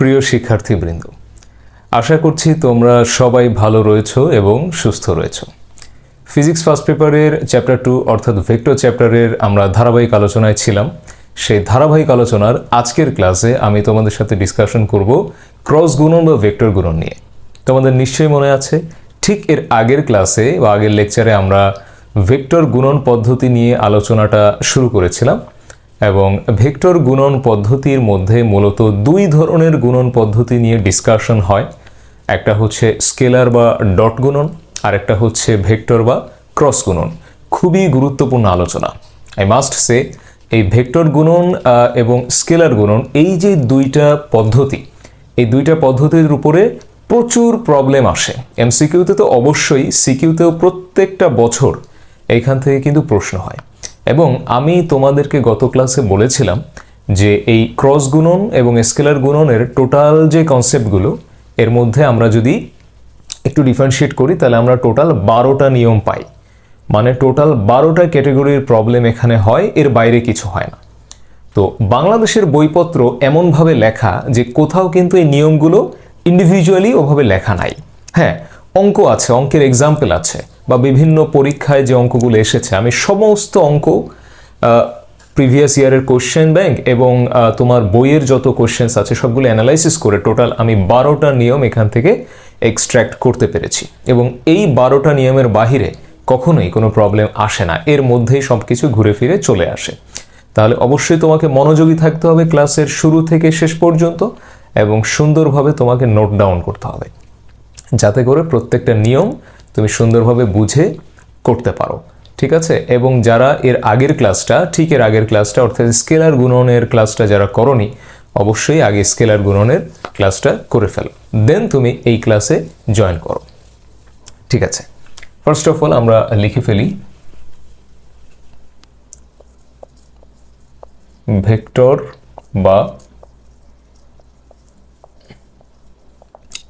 প্রিয় শিক্ষার্থীবৃন্দ, আশা করছি তোমরা সবাই ভালো রয়েছো এবং সুস্থ রয়েছো। ফিজিক্স ফার্স্ট পেপারের চ্যাপ্টার 2 অর্থাৎ ভেক্টর চ্যাপ্টারের আমরা ধারাবাহিক আলোচনায় ছিলাম। সেই ধারাবাহিক আলোচনার আজকের ক্লাসে আমি তোমাদের সাথে ডিসকাশন করব ক্রস গুণন বা ভেক্টর গুণন নিয়ে। তোমাদের নিশ্চয়ই মনে আছে, ঠিক এর আগের ক্লাসে বা আগের লেকচারে আমরা ভেক্টর গুণন পদ্ধতি নিয়ে আলোচনাটা শুরু করেছিলাম এবং ভেক্টর গুণন পদ্ধতির মধ্যে মূলত দুই ধরনের গুণন পদ্ধতি নিয়ে ডিসকাশন হয়। একটা হচ্ছে স্কেলার বা ডট গুণন, আর একটা হচ্ছে ভেক্টর বা ক্রস গুণন। খুবই গুরুত্বপূর্ণ আলোচনা। আই মাস্ট সে, এই ভেক্টর গুণন এবং স্কেলার গুণন, এই যে দুইটা পদ্ধতি, এই দুইটা পদ্ধতির উপরে প্রচুর প্রবলেম আসে। এমসিকিউতে তো অবশ্যই, সিকিউতেও প্রত্যেকটা বছর এইখান থেকে কিন্তু প্রশ্ন হয়। এবং আমি তোমাদেরকে গত ক্লাসে বলেছিলাম যে এই ক্রস গুণন এবং স্কেলার গুণনের টোটাল যে কনসেপ্টগুলো, এর মধ্যে আমরা যদি একটু ডিফারেন্সিয়েট করি তাহলে আমরা টোটাল 12টা নিয়ম পাই। মানে টোটাল 12টা ক্যাটাগরির প্রবলেম এখানে হয়, এর বাইরে কিছু হয় না। তো বাংলাদেশের বইপত্র এমনভাবে লেখা যে কোথাও কিন্তু এই নিয়মগুলো ইন্ডিভিজুয়ালি ওভাবে লেখা নাই। হ্যাঁ, অঙ্ক আছে, অঙ্কের এক্সাম্পল আছে, বা বিভিন্ন পরীক্ষায় যে অঙ্কগুলো এসেছে, আমি সমস্ত অঙ্ক প্রিভিয়াস ইয়ারের কোশ্চেন ব্যাংক এবং তোমার বইয়ের যত কোশ্চেন্স আছে সবগুলো অ্যানালাইসিস করে টোটাল আমি 12টা নিয়ম এখান থেকে এক্সট্র্যাক্ট করতে পেরেছি। এবং এই 12টা নিয়মের বাহিরে কখনোই কোনো প্রবলেম আসে না, এর মধ্যেই সব কিছু ঘুরে ফিরে চলে আসে। তাহলে অবশ্যই তোমাকে মনোযোগী থাকতে হবে ক্লাসের শুরু থেকে শেষ পর্যন্ত, এবং সুন্দরভাবে তোমাকে নোট ডাউন করতে হবে, যাতে করে প্রত্যেকটা নিয়ম তুমি সুন্দরভাবে বুঝে করতে পারো। ঠিক আছে? এবং যারা এর আগের ক্লাসটা অর্থাৎ স্কেলার গুণনের ক্লাসটা যারা করনি, অবশ্যই আগে স্কেলার গুণনের ক্লাসটা করে ফেলো, দেন তুমি এই ক্লাসে জয়েন করো। ঠিক আছে, ফার্স্ট অফ অল আমরা লিখে ফেলি ভেক্টর বা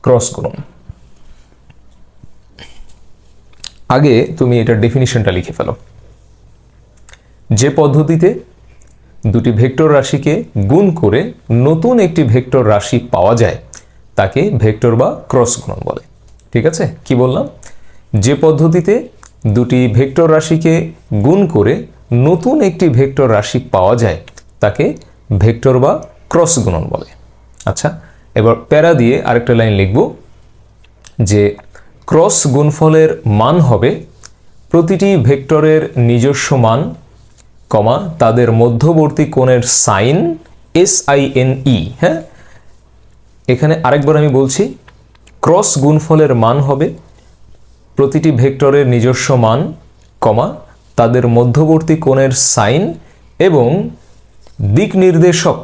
ক্রস গুণন। আগে তুমি এটার ডেফিনিশনটা লিখে ফেলো। যে পদ্ধতিতে দুটি ভেক্টর রাশিকে গুণ করে নতুন একটি ভেক্টর রাশি পাওয়া যায় তাকে ভেক্টর বা ক্রস গুণন বলে। ঠিক আছে? কি বললাম? যে পদ্ধতিতে দুটি ভেক্টর রাশিকে গুণ করে নতুন একটি ভেক্টর রাশি পাওয়া যায় তাকে ভেক্টর বা ক্রস গুণন বলে। আচ্ছা, এবার প্যারা দিয়ে আরেকটা লাইন লিখব যে ক্রস গুণফলের মান হবে প্রতিটি ভেক্টরের নিজস্ব মান, কমা তাদের মধ্যবর্তী কোণের সাইন, SINE। হ্যাঁ, এখানে আরেকবার আমি বলছি, ক্রস গুণফলের মান হবে প্রতিটি ভেক্টরের নিজস্ব মান, কমা তাদের মধ্যবর্তী কোণের সাইন এবং দিক নির্দেশক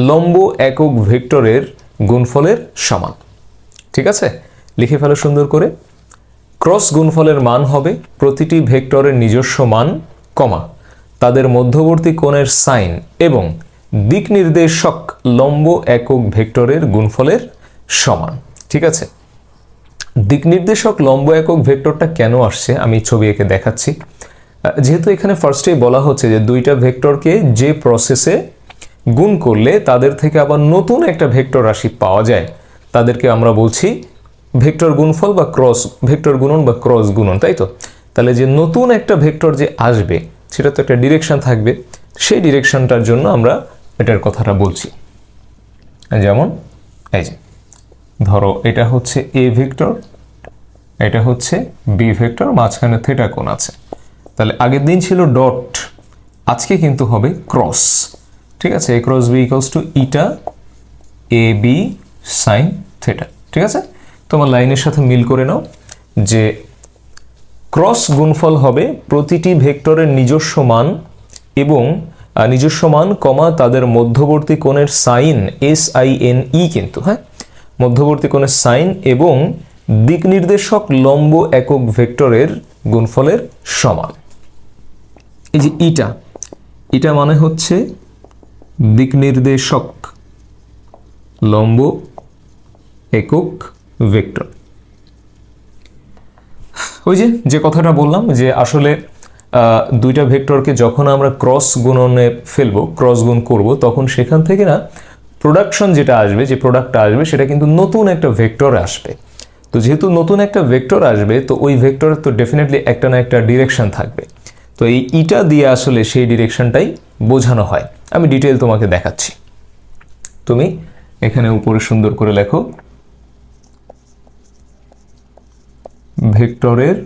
লম্ব একক ভেক্টরের গুণফলের সমান। ঠিক আছে? লিখে ফেলো সুন্দর করে। ক্রস গুণফলের মান হবে প্রতিটি ভেক্টরের নিজস্ব মান, কমা তাদের মধ্যবর্তী কোণের সাইন এবং দিক নির্দেশক লম্ব একক ভেক্টরের গুণফলের সমান। ঠিক আছে? দিক নির্দেশক লম্ব একক ভেক্টরটা কেন আসছে আমি ছবি এঁকে দেখাচ্ছি। যেহেতু এখানে ফার্স্টেই বলা হচ্ছে যে দুইটা ভেক্টরকে যে প্রসেসে গুণ করলে তাদের থেকে আবার নতুন একটা ভেক্টর রাশি পাওয়া যায় তাদেরকে আমরা বলছি ভেক্টর গুণফল বা ভেক্টর গুণন বা ক্রস গুণন, তাই তো? তাহলে যে নতুন একটা ভেক্টর যে আসবে সেটা তো একটা ডিরেকশন থাকবে, সেই ডিরেকশনটার জন্য আমরা এটার কথাটা বলছি। যেমন এই যে ধরো এটা হচ্ছে A ভেক্টর, এটা হচ্ছে B ভেক্টর, মাঝখানে থিটা কোণ আছে। তাহলে আগের দিন ছিল ডট, আজকে কিন্তু হবে ক্রস। ঠিক আছে? A cross B equals to eta AB sine theta. ঠিক আছে? তোমার লাইনের সাথে মিল করে নাও যে ক্রস গুণফল হবে প্রতিটি ভেক্টরের নিজস্ব মান এবং নিজস্ব মান, কমা তাদের মধ্যবর্তী কোণের সাইন, SINE কিন্তু, হ্যাঁ, মধ্যবর্তী কোণের সাইন এবং দিক নির্দেশক লম্ব একক ভেক্টরের গুণফলের সমান। এই যে এটা মানে হচ্ছে দিক নির্দেশক লম্ব একক ভেক্টর। ওই যে কথাটা বললাম যে আসলে দুইটা ভেক্টরকে যখন আমরা ক্রস গুণনে ফেলবো, ক্রস গুণ করব, তখন সেখান থেকে না প্রোডাকশন যেটা আসবে, যে প্রোডাক্টটা আসবে সেটা কিন্তু নতুন একটা ভেক্টর আসবে। তো যেহেতু নতুন একটা ভেক্টর আসবে, তো ওই ভেক্টরের তো ডেফিনেটলি একটা না একটা ডিরেকশন থাকবে। তো এই ইটা দিয়ে আসলে সেই ডিরেকশনটাই বোঝানো হয়। আমি ডিটেল তোমাকে দেখাচ্ছি। তুমি এখানে উপরে সুন্দর করে লেখো ভেক্টরের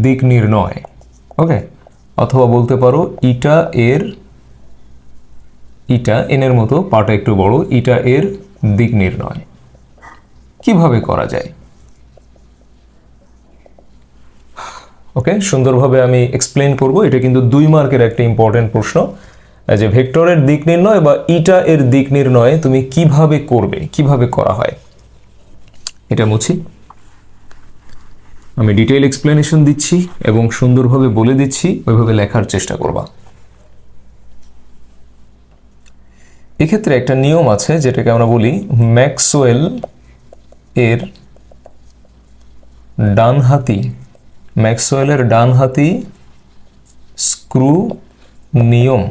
দিক নির্ণয়। ওকে, অথবা বলতে পারো ইটা এনের মতো পাটা একটু বড়, ইটা এর দিক নির্ণয় কিভাবে করা যায়। ওকে, সুন্দরভাবে আমি এক্সপ্লেন করব। এটা কিন্তু 2 মার্কের একটা ইম্পর্টেন্ট প্রশ্ন, যে ভেক্টরের দিক নির্ণয় বা ইটা এর দিক নির্ণয় তুমি কিভাবে করবে, কিভাবে করা হয়। এটা মুছি, আমি ডিটেইল এক্সপ্লেনেশন দিচ্ছি এবং সুন্দরভাবে বলে দিচ্ছি, ওইভাবে লেখার চেষ্টা করবা। এক্ষেত্রে একটা নিয়ম আছে যেটাকে আমরা বলি ম্যাক্সওয়েল এর ডানহাতি স্ক্রু নিয়ম।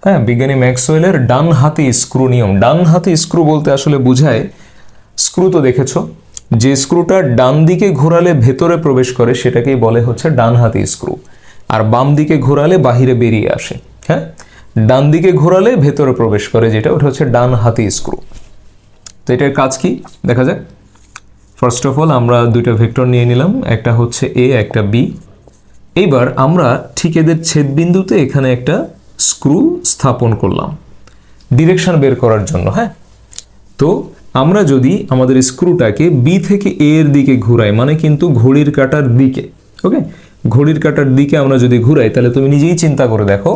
হ্যাঁ, বিজ্ঞানী ম্যাক্সওয়েলের ডানহাতি স্ক্রু নিয়ম। ডানহাতি স্ক্রু বলতে আসলে বোঝায়, স্ক্রু তো দেখেছো, যে স্ক্রুটা ডান দিকে ঘোরালে ভেতরে প্রবেশ করে সেটাকেই বলে হচ্ছে ডানহাতি স্ক্রু, আর বাম দিকে ঘোরালে বাহিরে বেরিয়ে আসে। হ্যাঁ, ডান দিকে ঘোরালে ভেতরে প্রবেশ করে যেটা, ওটা হচ্ছে ডানহাতি স্ক্রু। তো এটার কাজ কি দেখা যাক। ফার্স্ট অফ অল আমরা দুইটা ভেক্টর নিয়ে নিলাম, একটা হচ্ছে এ, একটা বি। এইবার আমরা ঠিক এদের ছেদবিন্দুতে এখানে একটা স্ক্রু স্থাপন করলাম ডিরেকশন বের করার জন্য। হ্যাঁ, তো আমরা যদি আমাদের স্ক্রুটাকে বি থেকে এ এর দিকে ঘুরাই, মানে কিন্তু ঘড়ির কাঁটার দিকে, ওকে, ঘড়ির কাঁটার দিকে আমরা যদি ঘুরাই, তাহলে তুমি নিজেই চিন্তা করে দেখো,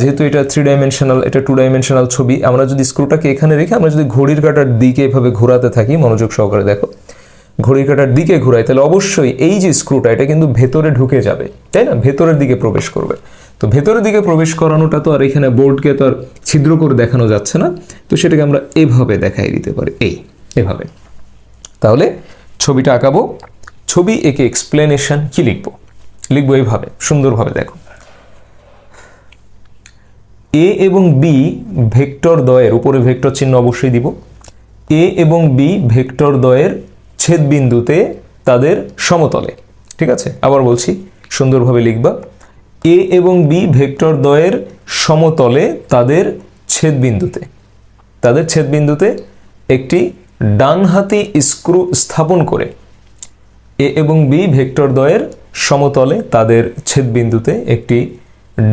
যেহেতু এটা 3 ডাইমেনশনাল, এটা 2 ডাইমেনশনাল ছবি, আমরা যদি স্ক্রুটাকে এখানে রেখে আমরা যদি ঘড়ির কাঁটার দিকে এভাবে ঘোরাতে থাকি, মনোযোগ সহকারে দেখো, ঘড়ির কাঁটার দিকে ঘুরাই, তাহলে অবশ্যই এই যে স্ক্রুটা এটা কিন্তু ভেতরে ঢুকে যাবে, তাই না, ভেতরের দিকে প্রবেশ করবে। তো ভেতরের দিকে প্রবেশ করানোটা তো আর এখানে বোর্ডকে তো আর ছিদ্র করে দেখানো যাচ্ছে না, তো সেটাকে আমরা এভাবে দেখাই দিতে পারি, এভাবে। তাহলে ছবিটা আঁকাবো, ছবি একে এক্সপ্লেনেশন কি লিখবো এইভাবে সুন্দরভাবে দেখো। এ এবং বি ভেক্টর দ্বয়ের, উপরে ভেক্টর চিহ্ন অবশ্যই দিব, এ এবং বি ভেক্টর দ্বয়ের ছেদ বিন্দুতে তাদের সমতলে। ঠিক আছে, আবার বলছি, সুন্দরভাবে লিখবা, এ এবং বি ভেক্টর দ্বয়ের সমতলে তাদের ছেদবিন্দুতে একটি ডানহাতি স্ক্রু স্থাপন করে, এ এবং বি ভেক্টর দ্বয়ের সমতলে তাদের ছেদবিন্দুতে একটি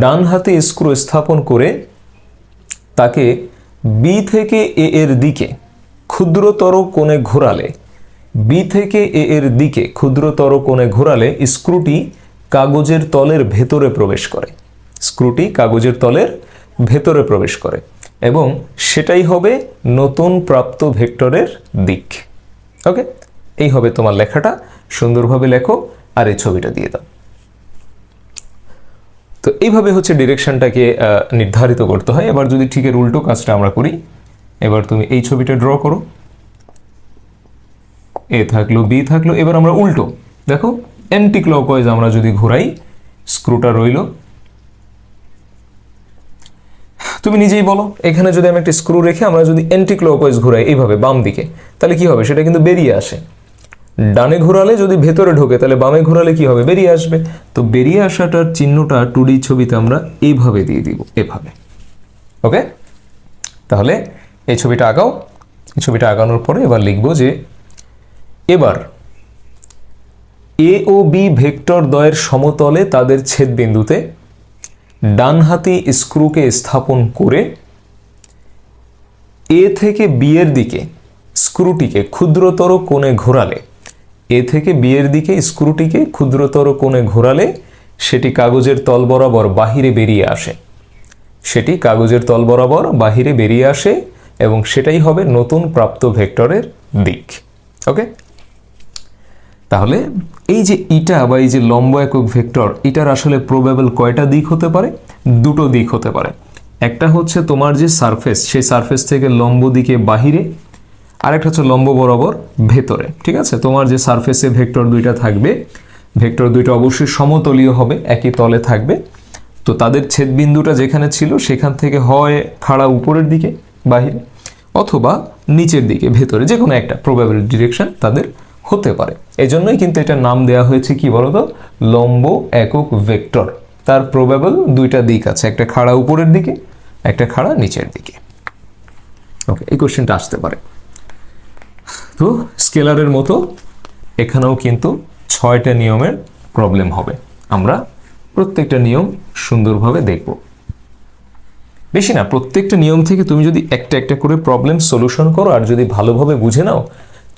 ডানহাতি স্ক্রু স্থাপন করে তাকে বি থেকে এ এর দিকে ক্ষুদ্রতর কোণে ঘোরালে স্ক্রুটি কাগজের তলের ভেতরে প্রবেশ করে, এবং সেটাই হবে নতুন প্রাপ্ত ভেক্টরের দিক। ওকে, এই হবে তোমার লেখাটা, সুন্দরভাবে লেখো আর এই ছবিটা দিয়ে দাও। তো এইভাবে হচ্ছে ডিরেকশনটাকে নির্ধারিত করতে হয়। এবার যদি ঠিক এর উল্টো কাজটা আমরা করি, এবার তুমি এই ছবিটা ড্র করো, এ থাকলো, বি থাকলো, এবার আমরা উল্টো দেখো, অ্যান্টি ক্লকওয়াইজ আমরা যদি ঘোরাই, স্ক্রুটা রইল, তুমি নিজেই বলো, এখানে যদি আমি একটা স্ক্রু রেখে আমরা যদি অ্যান্টি ক্লকওয়াইজ ঘোরাই এইভাবে বাম দিকে, তাহলে কি হবে, সেটা কিন্তু বেরিয়ে আসে। ডানে ঘোরালে যদি ভেতরে ঢোকে, তাহলে বামে ঘোরালে কি হবে, বেরিয়ে আসবে। তো বেরিয়ে আসাটার চিহ্নটা 2D ছবিতে আমরা এইভাবে দিয়ে দিব, এভাবে। ওকে, তাহলে এই ছবিটা আঁকাও। এই ছবিটা আঁকানোর পরে এবার লিখবো যে এবার এ ও বি ভেক্টর দ্বয়ের সমতলে তাদের ছেদবিন্দুতে ডানহাতি স্ক্রুকে স্থাপন করে এ থেকে বি এর দিকে স্ক্রুটিকে ক্ষুদ্রতর কোণে ঘোরালে সেটি কাগজের তল বরাবর বাহিরে বেরিয়ে আসে, এবং সেটাই হবে নতুন প্রাপ্ত ভেক্টরের দিক। ওকে, তাহলে এই যে ইটা বা এই যে লম্ব একক ভেক্টর, এটার আসলে প্রবাবল কয়টা দিক হতে পারে, 2টো দিক হতে পারে। একটা হচ্ছে তোমার যে সারফেস, সেই সারফেস থেকে লম্ব দিকে বাহিরে, আরেকটা হচ্ছে লম্ব বরাবর ভেতরে। ঠিক আছে, তোমার যে সারফেসে ভেক্টর দুইটা থাকবে, ভেক্টর দুইটা অবশ্যই সমতলীয় হবে, একই তলে থাকবে। তো তাদের ছেদবিন্দুটা যেখানে ছিল সেখান থেকে হয় খাড়া উপরের দিকে বাহিরে অথবা নিচের দিকে ভেতরে, যে কোনো একটা প্রবাবল ডিরেকশন তাদের হতে পারে। এই জন্যই কিন্তু এটার নাম দেওয়া হয়েছে কি বলতো, লম্ব একক ভেক্টর। তার প্রবাবল দুইটা দিক আছে, একটা খাড়া উপরের দিকে, একটা খাড়া নিচের দিকে। ওকে, এই কোশ্চেনটা আসতে পারে। তো স্কেলারের মতো এখানেও কিন্তু 6টা নিয়মের প্রবলেম হবে। আমরা প্রত্যেকটা নিয়ম সুন্দরভাবে দেখব, বেশি না, প্রত্যেকটা নিয়ম থেকে তুমি যদি একটা একটা করে প্রবলেম সলিউশন করো আর যদি ভালোভাবে বুঝে নাও,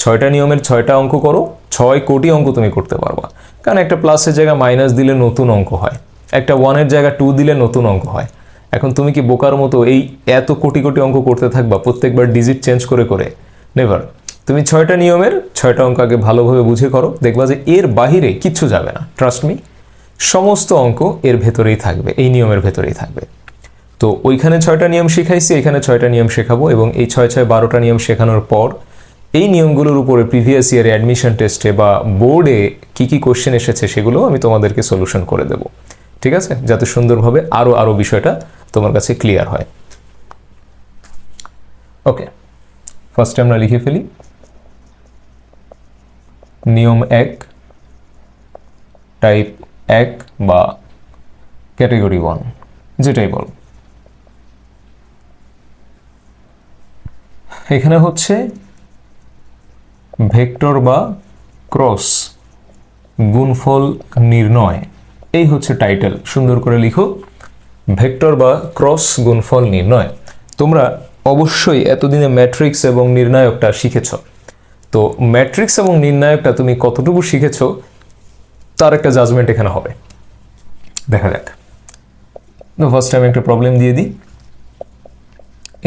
6টা নিয়মের 6টা অঙ্ক করো, 6 কোটি অঙ্ক তুমি করতে পারবা। কারণ একটা প্লাসের জায়গা মাইনাস দিলে নতুন অঙ্ক হয়, একটা 1-এর জায়গা 2 দিলে নতুন অঙ্ক হয়। এখন তুমি কি বোকার মতো এই এত কোটি কোটি অঙ্ক করতে থাকবা প্রত্যেকবার ডিজিট চেঞ্জ করে করে? নেভার। তুমি 6টা নিয়মের 6টা অঙ্ক আগে ভালোভাবে বুঝে করো, দেখবা যে এর বাহিরে কিচ্ছু যাবে না। ট্রাস্ট মি, সমস্ত অঙ্ক এর ভেতরেই থাকবে, এই নিয়মের ভেতরেই থাকবে। তো ওইখানে 6টা নিয়ম শিখাইছি, এখানে 6টা নিয়ম শেখাবো, এবং এই 6-6 12টা নিয়ম শেখানোর পর এই নিয়মগুলোর উপরে প্রিভিয়াস ইয়ারে অ্যাডমিশন টেস্টে বা বোর্ডে কি কি কোশ্চেন এসেছে সেগুলো আমি তোমাদেরকে সলিউশন করে দেব, ঠিক আছে? যাতে সুন্দরভাবে আরো বিষয়টা তোমার কাছে ক্লিয়ার হয়। ওকে, ফার্স্টে আমরা লিখে ফেলি নিয়ম 1 টাইপ 1 বা ক্যাটেগরি 1, যেটাই বল। এখানে হচ্ছে ভেক্টর বা ক্রস গুণফল নির্ণয়, এই হচ্ছে টাইটেল। সুন্দর করে লিখো, ভেক্টর বা ক্রস গুণফল নির্ণয়। তোমরা অবশ্যই এতদিনে ম্যাট্রিক্স এবং নির্ণায়কটা শিখেছ। তো ম্যাট্রিক্স এবং নির্ণায়কটা তুমি কতটুকু শিখেছ তার একটা জাজমেন্ট এখানে হবে, দেখা যাক। তো ফার্স্ট আমি একটা প্রবলেম দিয়ে দিই।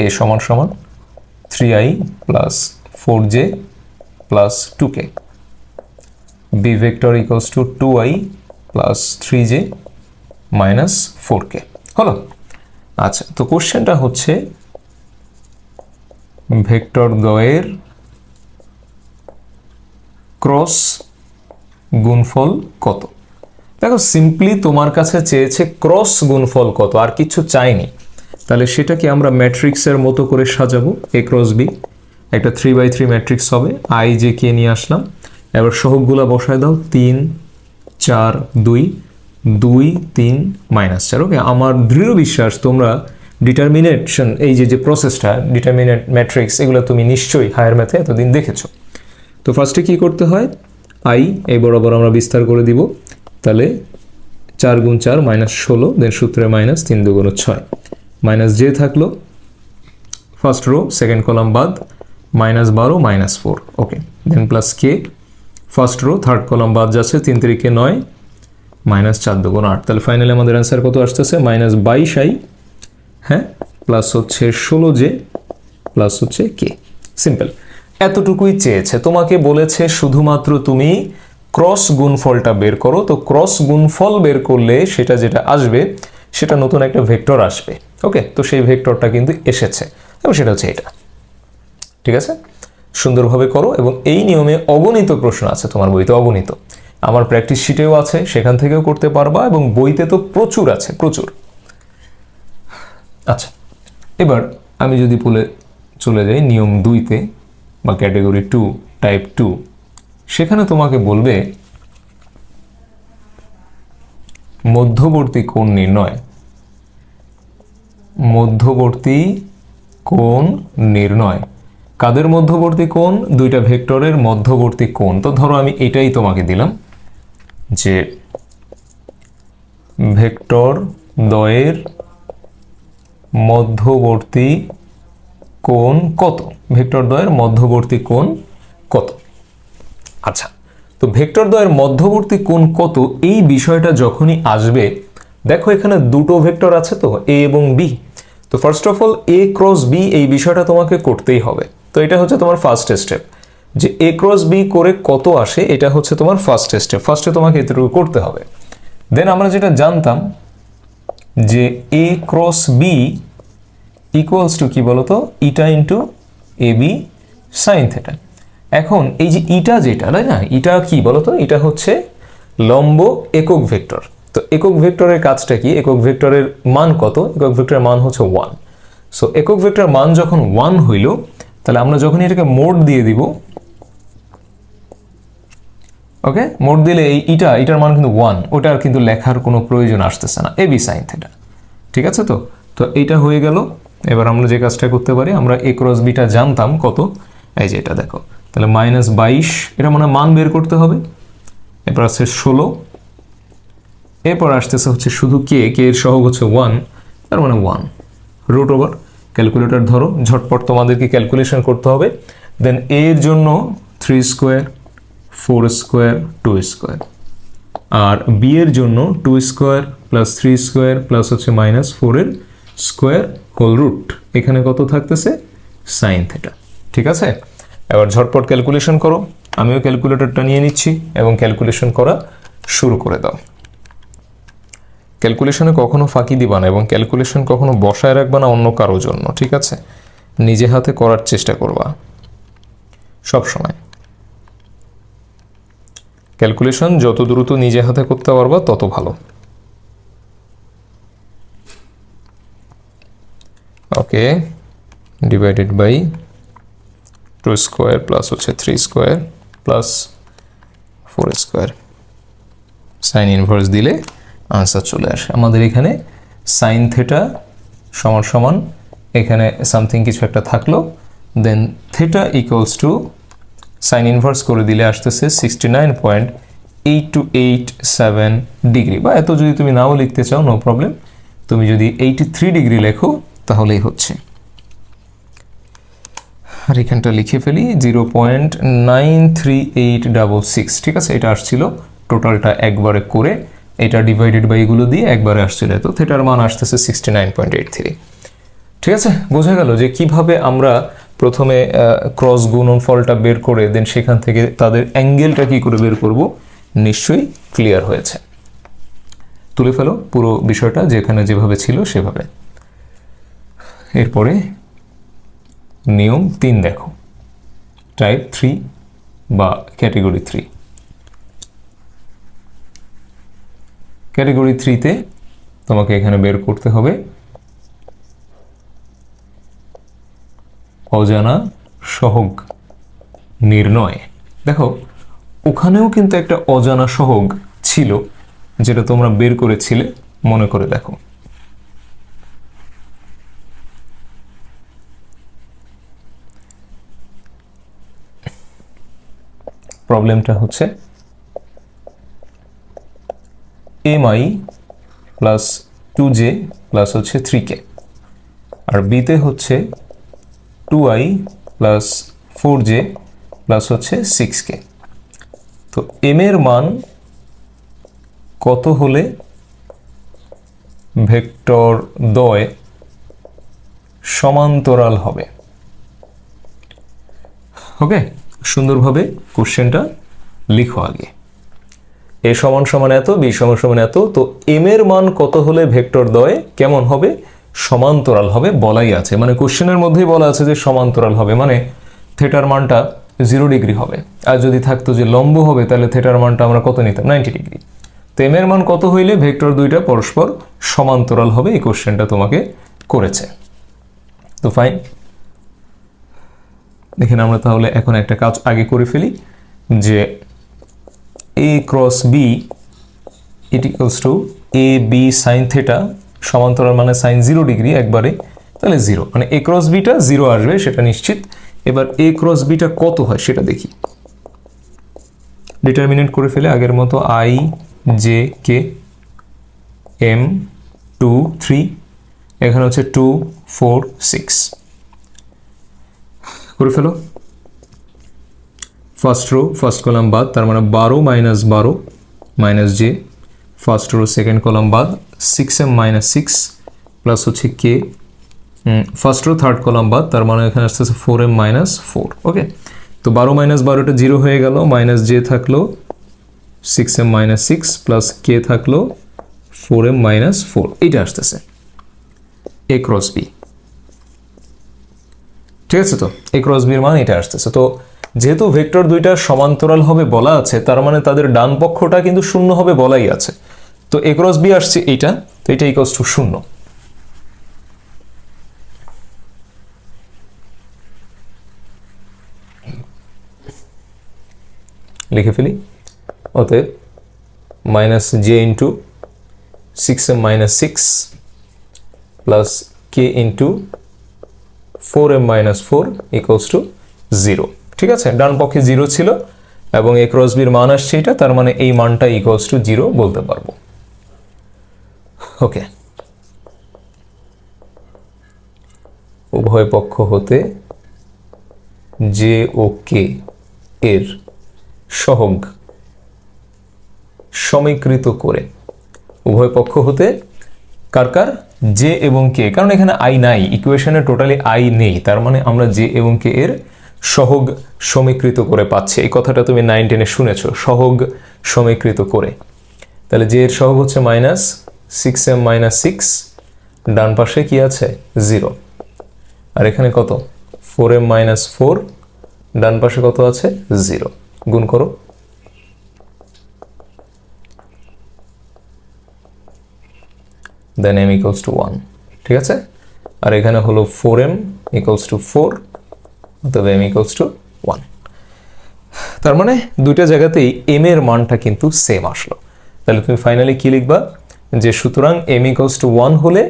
a সমান সমান 3i plus 4j plus 2k, b vector equals to 2i plus 3j minus 4k। হলো? আচ্ছা, তো কোশ্চেনটা হচ্ছে ভেক্টর দ্বয়ের ক্রস গুণফল কত। দেখো, সিম্পলি তোমার কাছে চেয়েছে ক্রস গুণফল কত, আর কিছু চাইনি। তাহলে সেটাকে আমরা ম্যাট্রিক্সের মতো করে সাজাবো। a ক্রস b একটা 3x3 ম্যাট্রিক্স হবে। i j k নিয়ে আসলাম, এবার সহগগুলা বসায় দাও। 3 4 2 2 3 -4। ওকে, আমার দৃঢ় বিশ্বাস তোমরা ডিটারমিনেশন, এই যে প্রসেসটা, ডিটারমিনেন্ট ম্যাট্রিক্স, এগুলো তুমি নিশ্চয়ই হায়ার ম্যাথে এতদিন দেখেছো। তো ফার্স্টে কি করতে হয়, i এই বরাবর আমরা বিস্তার করে দিব। তাহলে 4 গুণ 4 -16, দেন সূত্রে মাইনাস 3 2 6, মাইনাস j থাকলো ফার্স্ট রো, সেকেন্ড কলাম বাদ, -12 -4। Okay, then plus k first row, third column বাদ যাচ্ছে, 3 3 9, -4 2 8। তাহলে ফাইনালি আমাদের অ্যান্সার কত আসতেছে, -22i, হ্যাঁ, প্লাস হচ্ছে 16j প্লাস হচ্ছে k। সিম্পল, এতটুকুই চেয়েছে। তোমাকে বলেছে শুধুমাত্র তুমি ক্রস গুণফলটা বের করো। তো ক্রস গুণফল বের করলে সেটা যেটা আসবে সেটা নতুন একটা ভেক্টর আসবে। ওকে, তো সেই ভেক্টরটা কিন্তু এসেছে এবং সেটা হচ্ছে এটা, ঠিক আছে? সুন্দরভাবে করো। এবং এই নিয়মে অগণিত প্রশ্ন আছে তোমার বইতে, অগণিত। আমার প্র্যাকটিস শিটেও আছে, সেখান থেকেও করতে পারবা, এবং বইতে তো প্রচুর আছে, প্রচুর। আচ্ছা, এবার আমি যদি চলে যাই নিয়ম 2-তে বা ক্যাটেগরি 2 টাইপ 2, সেখানে তোমাকে বলবে মধ্যবর্তী কোণ নির্ণয়। মধ্যবর্তী কোণ নির্ণয় কাদের মধ্যবর্তী কোণ? দুইটা ভেক্টরের মধ্যবর্তী কোণ। তো ধরো আমি এটাই তোমাকে দিলাম যে ভেক্টর দ্বয়ের মধ্যবর্তী কোণ কত, ভেক্টর দ্বয়ের মধ্যবর্তী কোণ কত। আচ্ছা, তো ভেক্টর দ্বয়ের মধ্যবর্তী কোণ কত, এই বিষয়টা যখনই আসবে, দেখো এখানে দুটো ভেক্টর আছে তো, a এবং b। তো first of all a cross b, এই বিষয়টা তোমাকে করতেই হবে। তো এটা হচ্ছে তোমার ফার্স্ট স্টেপ, যে a ক্রস b করে কত আসে, এটা হচ্ছে তোমার ফার্স্ট স্টেপ। ফার্স্টে তোমাকে এতটুকু করতে হবে। দেন আমরা যেটা জানতাম যে a cross b equals to কি বলতো, ইটা ইন্টু ab সাইন থেটা। এখন এই যে ইটা যেটা, তাই না, ইটা কি বলতো, এটা হচ্ছে লম্ব একক ভেক্টর। তো একক ভেক্টরের কাজটা কি, একক ভেক্টরের মান কত, একক ভেক্টরের মান হচ্ছে 1। সো একক ভেক্টর মান যখন 1 হইল, তাহলে আমরা যখন এটাকে মোড দিয়ে দিব, ওকে, মোড দিলে এই এটার মান কিন্তু 1, ওটার কিন্তু লেখার কোনো প্রয়োজন আসতেছে না, এবি সাইন থিটা। ঠিক আছে, তো তো এইটা হয়ে গেল। এবার আমরা যে কাজটা করতে পারি, আমরা এ ক্রস বিটা জানতাম কত, এই যে এটা দেখো, তাহলে -22, এটা মানে মান বের করতে হবে। এরপর আছে 16, এরপর আসতেছে হচ্ছে শুধু কে এর সহগ হচ্ছে 1, তার মানে 1 রুট ওভার, ক্যালকুলেটর ধরো, ঝটপট তোমাদেরকে ক্যালকুলেশন করতে হবে। দেন এর জন্য 3 স্কোয়ার, 4 স্কোয়ার, 2 স্কোয়ার, আর বি এর জন্য 2 স্কোয়ার প্লাস 3 স্কোয়ার প্লাস হচ্ছে -4 এর স্কোয়ার হোল রুট, এখানে কত থাকতেছে, সাইন থিটা। ঠিক আছে, এবার ঝটপট ক্যালকুলেশন করো, আমিও ক্যালকুলেটরটা নিয়ে নিচ্ছি এবং ক্যালকুলেশন করা শুরু করে দাও। ক্যালকুলেশনে কখনো ফাঁকি দিবা না এবং ক্যালকুলেশন কখনো বসায় রাখবা না অন্য কারোর জন্য। ঠিক আছে, নিজে হাতে করার চেষ্টা করবা সব সময়। ক্যালকুলেশন যত দ্রুত নিজে হাতে করতে পারবা তত ভালো। ওকে, ডিভাইডেড বাই 2 স্কোয়ার প্লাস হচ্ছে 3 square plus 4 square, sign inverse দিলে আনসার চলে আসে আমাদের। এখানে সাইন থিটা সমান সমান এখানে সামথিং কিছু একটা থাকলো, then theta equals to sine inverse করে দিলে আসতেছে 69.8287 ডিগ্রি, বা এত যদি তুমি নাও লিখতে চাও নো প্রবলেম, তুমি যদি 83 ডিগ্রি লেখো তাহলেই হচ্ছে। আর এখানটা লিখে ফেলি 0.93866। ঠিক আছে, এটা আসছিল টোটালটা একবারে করে, এটা ডিভাইডেড বাই এগুলো দিয়ে একবারে আসছিল, তো থিটার মান আসতেছে 69.83। ঠিক আছে, বোঝা গেল যে কিভাবে আমরা প্রথমে ক্রস গুণনফলটা বের করে দেন সেখান থেকে তাদের অ্যাঙ্গেলটা কি করে বের করব, নিশ্চয়ই ক্লিয়ার হয়েছে। তুলে ফেলো পুরো বিষয়টা যেখানে যেভাবে ছিল সেভাবে। এরপরে নিয়ম 3 দেখো, টাইপ 3 বা ক্যাটেগরি 3। ক্যাটেগরি 3-তে তোমাকে এখানে বের করতে হবে অজানা সহগ নির্ণয়। দেখো ওখানেও কিন্তু একটা অজানা সহগ ছিল যেটা তোমরা বের করেছিলে, মনে করে দেখো। প্রবলেমটা হচ্ছে mi প্লাস 2j প্লাস হচ্ছে 3k, আর বিতে হচ্ছে 2i প্লাস 4j প্লাস হচ্ছে 6k। তো m এর মান কত হলে ভেক্টর দ্বয় সমান্তরাল হবে? ওকে, সুন্দরভাবে কোশ্চেনটা লিখো আগে। এ সমান সমান এত, বি সমান সমান এত, তো এম এর মান কত হলে ভেক্টর দ্বয় কেমন হবে, সমান্তরাল হবে বলাই আছে, মানে কোশ্চেনের মধ্যেই বলা আছে যে সমান্তরাল হবে, মানে থিটার মানটা 0 ডিগ্রি হবে। আর যদি থাকতো যে লম্ব হবে তাহলে থিটার মানটা আমরা কত নিতাম, 90 ডিগ্রি। তো এম এর মান কত হইলে ভেক্টর দুইটা পরস্পর সমান্তরাল হবে, এই কোশ্চেনটা তোমাকে করেছে। তো ফাইন, দেখেন আমরা তাহলে এখন একটা কাজ আগে করে ফেলি, যে a cross B it equals to A B sine theta সমান্তরাল মানে সাইন 0 ডিগ্রি একবারে, তাহলে 0 মানে a ক্রস বিটা 0 আসবে সেটা নিশ্চিত। এবার a ক্রস বিটা কত হয় সেটা দেখি, ডিটারমিনেন্ট করে ফেলে আগের মতো i j k m 2 3, এখানে হচ্ছে 2 4 6 করে ফেলো। ফার্স্ট রো ফার্স্ট কলাম বাদ, তার মানে 12 minus 12 minus J, first row second column বাদ 6m মাইনাস 6 প্লাস হচ্ছে কে, ফার্স্ট রো থার্ড কলাম বাদ, তার মানে এখানে আসতেছে 4m মাইনাস 4। ওকে, তো 12 মাইনাস 12টা 0 হয়ে গেল, মাইনাস জে থাকলো 6m মাইনাস 6 প্লাস কে থাকলো 4m মাইনাস 4, এইটা আসতেছে এ ক্রস বি। ঠিক আছে, তো এ ক্রস বির মান এটা আসতেছে। তো যেহেতু ভেক্টর দুইটা সমান্তরাল হবে বলা আছে, তার মানে তাদের ডান পক্ষটা কিন্তু শূন্য হবে বলাই আছে। তো এ ক্রস বি আসছে এইটা, তো এটা ইকুয়ালস টু 0। লিখে ফেলি। অতএব minus J into 6m - 6 plus K into 4m - 4 equals to 0। ঠিক আছে, ডান পক্ষে 0 ছিল এবং এ ক্রস বির মান আসছে এটা, তার মানে এই মানটা ইকুয়ালস টু 0 বলতে পারবো। ওকে, উভয় পক্ষ হতে জে ও কে এর সহগ সমীকৃত করে, উভয় পক্ষ হতে কার কার, জে এবং কে, কারণ এখানে আই নাই, ইকুয়েশনে টোটালি আই নেই, তার মানে আমরা জে এবং কে এর সহগ সমীকৃত করে পাচ্ছি। এই কথাটা তুমি 9, 10-এ শুনেছো, সহগ সমীকৃত করে। তাহলে জে এর সহগ হচ্ছে -6m - 6, ডান পাশে কি আছে 0, আর এখানে কত 4m - 4, ডান পাশে কত আছে 0, গুণ করো। দেন m ইকুয়ালস টু 1। ঠিক আছে, আর এখানে হলো 4m ইকুয়ালস টু 4, অতএব m ইকুয়ালস টু 1। তার মানে দুইটা জায়গাতেই m এর মানটা কিন্তু সেম আসলো। তাহলে তুমি ফাইনালি কি লিখবা, যে সুতরাং m ইকুয়ালস টু 1 হলে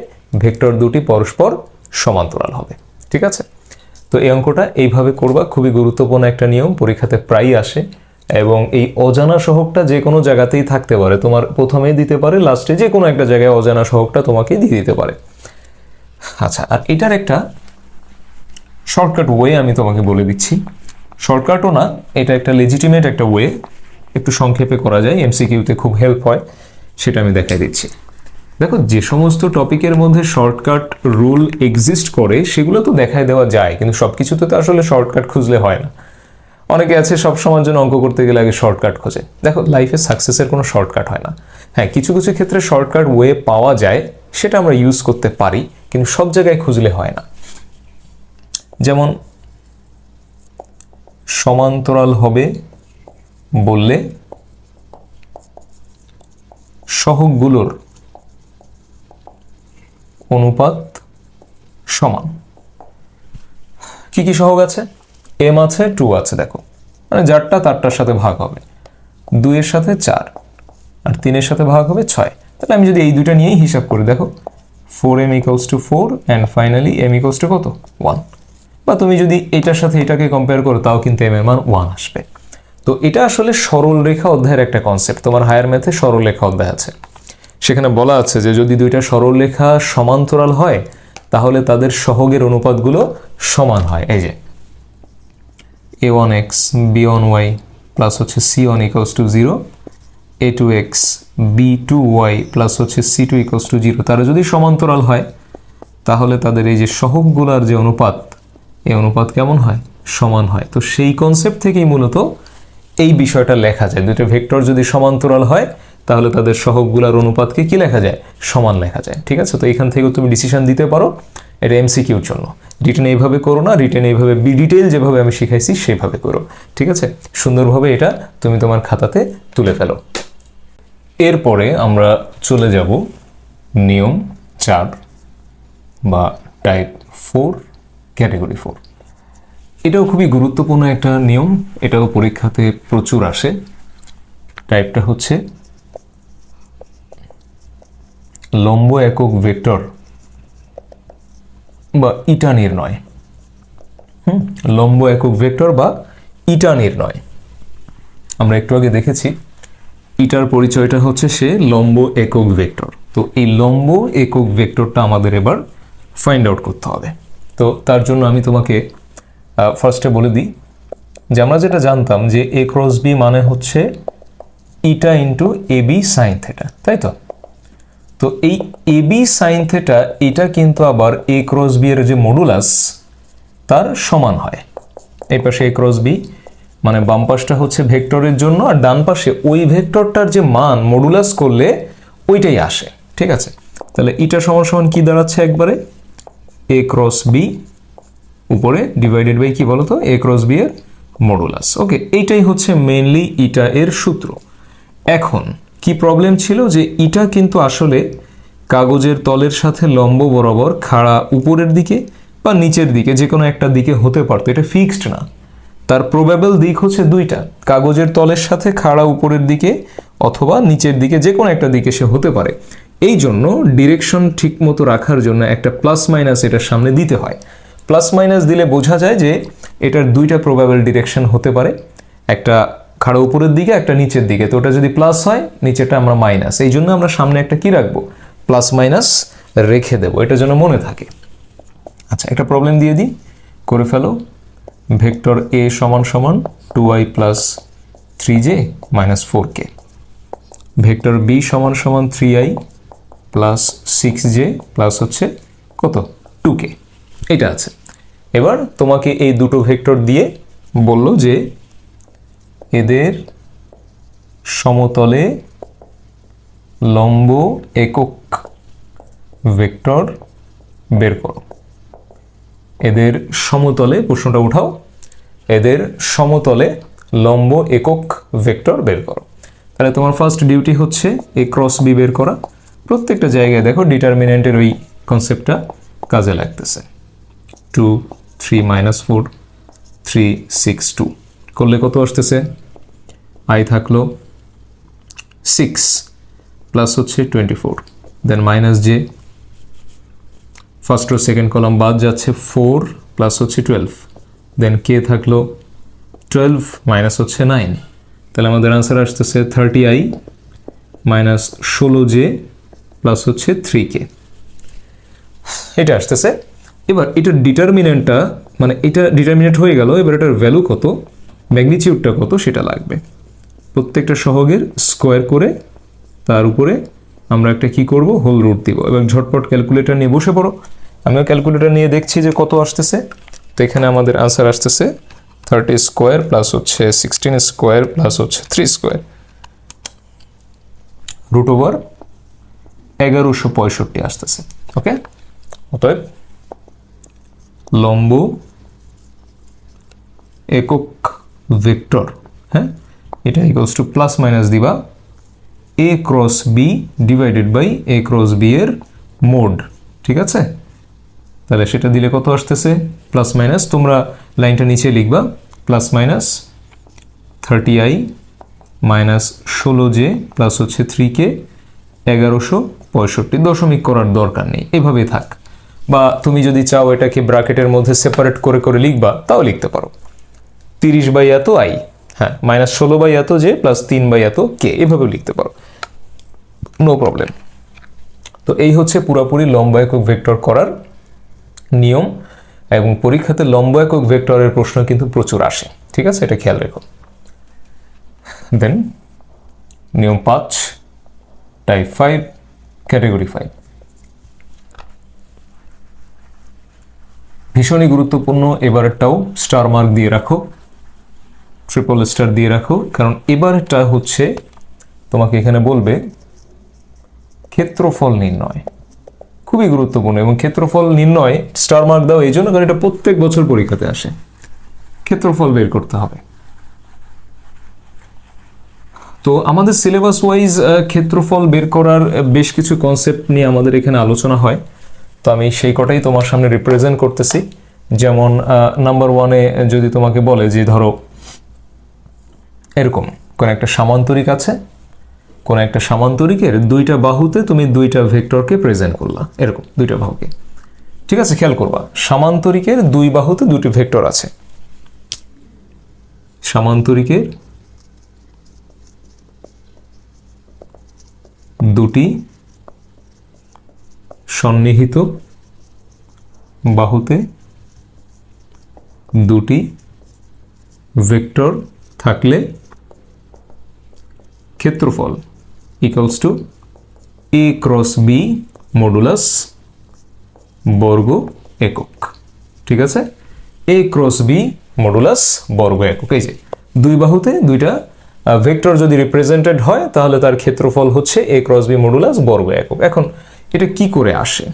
ভেক্টর দুটি পরস্পর সমান্তরাল হবে। ঠিক আছে, তো এই অঙ্কটা এইভাবে করবা, খুবই গুরুত্বপূর্ণ একটা নিয়ম, পরীক্ষাতে প্রায়ই আসে এবং এই অজানা সহগটা যে কোনো জায়গাতেই থাকতে পারে, তোমার প্রথমেই দিতে পারে, লাস্টে যে কোনো একটা জায়গায় অজানা সহগটা তোমাকে দিয়ে দিতে পারে। আচ্ছা, আর এটার একটা শর্টকাট ওয়ে আমি তোমাকে বলে দিচ্ছি। শর্টকাটও না, এটা একটা লেজিটিমেট একটা ওয়ে, একটু সংক্ষেপে করা যায়, এমসিকিউতে খুব হেল্প হয়, সেটা আমি দেখাই দিচ্ছি। দেখো, যে সমস্ত টপিকের মধ্যে শর্টকাট রুল এক্সিস্ট করে সেগুলো তো দেখায় দেওয়া যায়, কিন্তু সব কিছুতে তো আসলে শর্টকাট খুঁজলে হয় না। অনেকে আছে সব সময়ের জন্য অঙ্ক করতে গেলে আগে শর্টকাট খোঁজে। দেখো, লাইফে সাকসেসের কোনো শর্টকাট হয় না। হ্যাঁ, কিছু কিছু ক্ষেত্রে শর্টকাট ওয়ে পাওয়া যায়, সেটা আমরা ইউজ করতে পারি, কিন্তু সব জায়গায় খুঁজলে হয় না। যেমন সমান্তরাল হবে বললে সহগগুলোর অনুপাত সমান। কি কি সহগ আছে, m আছে, 2 আছে, দেখো মানে যারটা তারটার সাথে ভাগ হবে, 2 এর সাথে 4, আর 3 এর সাথে ভাগ হবে 6। তাহলে আমি যদি এই দুইটা নিয়েই হিসাব করি, দেখো 4m equals to 4 and finally m equals to কত 1, বা তুমি যদি এটার সাথে এটাকে কম্পেয়ার করো তাও কিন্তু m এর মান 1 আসবে। তো এটা আসলে সরল রেখা অধ্যায়ের একটা কনসেপ্ট, তোমার হায়ার ম্যাথে সরল রেখা অধ্যায় আছে, সেখানে বলা আছে যে যদি দুইটা সরল রেখা সমান্তরাল হয় তাহলে তাদের সহগের অনুপাতগুলো সমান হয়। এই যে a1x b1y প্লাস হচ্ছে c1 equals to 0, a2x b2y plus হচ্ছে c2 ইকুয়ালস টু 0, তারা যদি সমান্তরাল হয় তাহলে তাদের এই যে সহগগুলোর যে অনুপাত, এই অনুপাত কেমন হয়, সমান হয়। তো সেই কনসেপ্ট থেকেই মূলত এই বিষয়টা লেখা যায়, দুটো ভেক্টর যদি সমান্তরাল হয় তাহলে তাদের সহগগুলোর অনুপাতকে কি লেখা যায়, সমান লেখা যায়। ঠিক আছে, তো এখান থেকেও তুমি ডিসিশন দিতে পারো, এটা এমসিকিউর জন্য। রিটেন এইভাবে করো না, রিটেন এইভাবে ডিটেইল যেভাবে আমি শিখাইছি সেভাবে করো। ঠিক আছে, সুন্দরভাবে এটা তুমি তোমার খাতাতে তুলে ফেলো। এরপরে আমরা চলে যাব নিয়ম 4 বা টাইপ 4, ক্যাটাগরি 4। এটাও খুবই গুরুত্বপূর্ণ একটা নিয়ম, এটাও পরীক্ষাতে প্রচুর আসে। টাইপটা হচ্ছে লম্ব একক ভেক্টর বা ইটা নির্ণয়। লম্ব একক ভেক্টর বা ইটা নির্ণয়। আমরা একটু আগে দেখেছি ইটার পরিচয়টা হচ্ছে সে লম্ব একক ভেক্টর। তো এই লম্ব একক ভেক্টরটা আমাদের এবার ফাইন্ড আউট করতে হবে। তো তার জন্য আমি তোমাকে ফার্স্টে বলে দিই যে আমরা যেটা জানতাম যে a ক্রস b মানে হচ্ছে ইটা ইন্টু এ বি সাইন থেটা, তাই তো? তো এই এ বি সাইন থেটা এটা কিন্তু আবার a ক্রস b এর যে মডুলাস তার সমান হয়। এই পাশে a ক্রস b মানে বাম পাশটা হচ্ছে ভেক্টরের জন্য, আর ডান পাশে ওই ভেক্টরটার যে মান মডুলাস করলে ওইটাই আসে। ঠিক আছে, তাহলে ইটা সমান সমান কি দাঁড়াচ্ছে একবারে, a ক্রস b উপরে ডিভাইডেড বাই কি বলতো, a ক্রস b এর মডুলাস। ওকে, এইটাই হচ্ছে মেইনলি ইটা এর সূত্র। এখন কি প্রবলেম ছিল যে এটা কিন্তু আসলে কাগজের তলের সাথে লম্ব বরাবর খাড়া উপরের দিকে বা নিচের দিকে যে কোনো একটা দিকে হতে পারতো, এটা ফিক্সড না। তার প্রবাবল দিক হচ্ছে দুইটা, কাগজের তলের সাথে খাড়া উপরের দিকে অথবা নিচের দিকে যে কোনো একটা দিকে সে হতে পারে। এই জন্য ডিরেকশন ঠিক মতো রাখার জন্য একটা প্লাস মাইনাস এটার সামনে দিতে হয়। প্লাস মাইনাস দিলে বোঝা যায় যে এটার দুইটা প্রবাবল ডিরেকশন হতে পারে, একটা খাড়া উপরের দিকে একটা নিচের দিকে। তো ওটা যদি প্লাস হয় নিচেটা আমরা মাইনাস, এই জন্য আমরা সামনে একটা কি রাখবো, প্লাস মাইনাস রেখে দেবো, এটা যেন মনে থাকে। আচ্ছা, একটা প্রবলেম দিয়ে দিই, করে ফেলো। ভেক্টর এ সমান সমান 2i plus 3j minus 4k, vector B সমান সমান 3i প্লাস 6j প্লাস হচ্ছে কত 2k, এটা আছে। এবার তোমাকে এই দুটো ভেক্টর দিয়ে বলল যে এদের সমতলে লম্ব একক ভেক্টর বের করো। এদের সমতলে, প্রশ্নটা উঠাও, এদের সমতলে লম্ব একক ভেক্টর বের করো। তাহলে তোমার ফার্স্ট ডিউটি হচ্ছে এ ক্রস বি বের করা। প্রত্যেকটা জায়গায় দেখো ডিটারমিনেন্টের ওই কনসেপ্টটা কাজে লাগতেছে। 2 3 - 4 3 6 2 করলে কত আসতেছে, আই থাকলো 6 প্লাস হচ্ছে 24, দেন মাইনাস জে, ফার্স্ট ও সেকেন্ড কলাম বাদ যাচ্ছে, 4 প্লাস হচ্ছে 12, দেন কে থাকলো 12 মাইনাস হচ্ছে 9, তাহলে আমাদের আনসার আসতেছে 30i মাইনাস 16j প্লাস হচ্ছে 3k, এটা আসতেছে। এবার এটার ডিটারমিনেন্টটা, মানে এটা ডিটারমিনেন্ট হয়ে গেল, এবার এটার ভ্যালু কত, ম্যাগনিটিউডটা কত সেটা লাগবে। প্রত্যেকটা সহগের স্কোয়ার করে তার উপরে আমরা একটা কি করব, হোল রুট দিব। এবং ঝটপট ক্যালকুলেটর নিয়ে বসে পড়ো। আমিও ক্যালকুলেটর নিয়ে দেখছি যে কত আসতেছে। তো এখানে আমাদের আনসার আসতেছে 30 স্কোয়ার প্লাস হচ্ছে 16 স্কোয়ার প্লাস হচ্ছে 3 স্কোয়ার রুট ওভার 1165 আসতেছে। ওকে, অতএব লম্ব একক ভেক্টর, হ্যাঁ, এটা ইকুয়ালস টু প্লাস মাইনাস দিবা A cross B divided by A cross B এর মোড, ঠিক আছে। তাহলে সেটা দিলে কত আসতেছে, প্লাস মাইনাস, তোমরা লাইনটা নিচে লিখবা, plus minus 30i minus 16j plus হচ্ছে 3k 1165, দশমিক করার দরকার নেই, এভাবে থাক। বা তুমি যদি চাও এটাকে ব্র্যাকেটের মধ্যে সেপারেট করে করে লিখবা, তাও লিখতে পারো, 30 বাই এত i, হ্যাঁ, মাইনাস 16 বাই এত j প্লাস 3 বাই এত k, এভাবেও লিখতে পারো, নো প্রবলেম। তো এই হচ্ছে পুরোপুরি লম্ব একক ভেক্টর করার নিয়ম, এবং পরীক্ষাতে লম্ব একক ভেক্টরের প্রশ্ন কিন্তু প্রচুর আসে, ঠিক আছে, এটা খেয়াল রেখো। দেন নিয়ম 5 টাইপ 5 ক্যাটাগরি 5, ভীষণই গুরুত্বপূর্ণ। এবারেরটাও স্টার মার্ক দিয়ে রাখো, ট্রিপল স্টার দিয়ে রাখো, কারণ এবারেরটা হচ্ছে তোমাকে এখানে বলবে ক্ষেত্রফল নির্ণয়, খুবই গুরুত্বপূর্ণ। এবং ক্ষেত্রফল নির্ণয় স্টার মার্ক দাও এই জন্য কারণ এটা প্রত্যেক বছর পরীক্ষাতে আসে, ক্ষেত্রফল বের করতে হবে। তো আমাদের সিলেবাস ওয়াইজ ক্ষেত্রফল বের করার বেশ কিছু কনসেপ্ট নিয়ে আমাদের এখানে আলোচনা হয়, তো আমি সেই কটাই তোমার সামনে রিপ্রেজেন্ট করতেছি। যেমন নাম্বার 1-এ যদি তোমাকে বলে যে ধরো এরকম কোন একটা সামান্তরিক আছে, কোন একটা সামান্তরিকের দুইটা বাহুতে তুমি দুইটা ভেক্টরকে প্রেজেন্ট করলা, এরকম দুইটা বাহুকে, ঠিক আছে, খেয়াল করবা, সামান্তরিকের দুই বাহুতে দুটি ভেক্টর আছে, সামান্তরিকের দুটি সন্নিহিত বাহুতে দুটি ভেক্টর থাকলে ক্ষেত্রফল equals to A cross B modulus বর্গ একক, ঠিক আছে, এ ক্রস বি মডুলাস বর্গ একক। এই যে দুই বাহুতে দুইটা ভেক্টর যদি রিপ্রেজেন্টেড হয় তাহলে তার ক্ষেত্রফল হচ্ছে এ ক্রস বি মডুলাস বর্গ একক। এখন এটা কি করে আসে